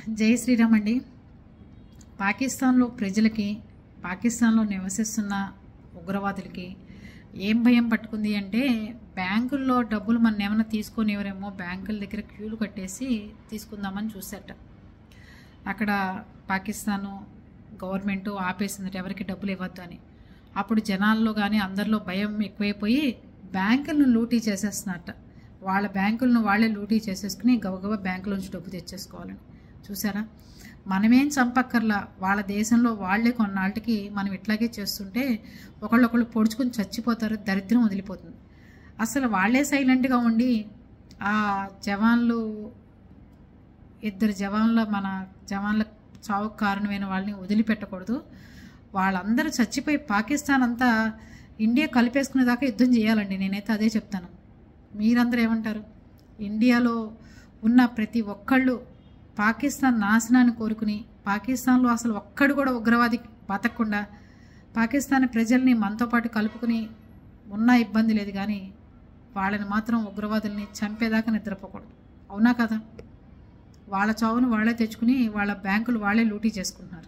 జై శ్రీరామ్ అండి. పాకిస్తాన్లో ప్రజలకి, పాకిస్తాన్లో నివసిస్తున్న ఉగ్రవాదులకి ఏం భయం పట్టుకుంది అంటే, బ్యాంకుల్లో డబ్బులు మన ఏమైనా తీసుకునేవరేమో బ్యాంకుల దగ్గర క్యూలు కట్టేసి తీసుకుందామని చూసేట. అక్కడ పాకిస్తాను గవర్నమెంట్ ఆపేసిందట ఎవరికి డబ్బులు ఇవ్వద్దు అని. అప్పుడు జనాల్లో కానీ అందరిలో భయం ఎక్కువైపోయి బ్యాంకులను లూటీ చేసేస్తున్నట్ట. వాళ్ళ బ్యాంకులను వాళ్ళే లూటీ చేసేసుకుని గబగబా బ్యాంకుల నుంచి డబ్బు తెచ్చేసుకోవాలని చూసారా. మనమేం చంపక్కర్లా, వాళ్ళ దేశంలో వాళ్ళే కొన్నాళ్ళకి మనం ఇట్లాగే చేస్తుంటే ఒకళ్ళొకళ్ళు పొడుచుకుని చచ్చిపోతారు, దరిద్రం వదిలిపోతుంది. అసలు వాళ్ళే సైలెంట్గా ఉండి ఆ జవాన్లు, ఇద్దరు జవాన్ల మన జవాన్ల చావుకు కారణమైన వాళ్ళని వదిలిపెట్టకూడదు. వాళ్ళందరూ చచ్చిపోయి పాకిస్తాన్ అంతా ఇండియా కలిపేసుకునేదాకా యుద్ధం చేయాలండి. నేనైతే అదే చెప్తాను. మీరందరూ ఏమంటారు? ఇండియాలో ఉన్న ప్రతి ఒక్కళ్ళు పాకిస్తాన్ నాశనాన్ని కోరుకుని, పాకిస్తాన్లో అసలు ఒక్కడు కూడా ఉగ్రవాది బతకకుండా పాకిస్తాన్ ప్రజల్ని మనతో పాటు కలుపుకుని ఉన్న ఇబ్బంది లేదు, కానీ వాళ్ళని మాత్రం ఉగ్రవాదుల్ని చంపేదాకా నిద్రపోకూడదు. అవునా కదా? వాళ్ళ చావును వాళ్ళే తెచ్చుకుని వాళ్ళ బ్యాంకులు వాళ్ళే లూటీ చేసుకుంటున్నారు.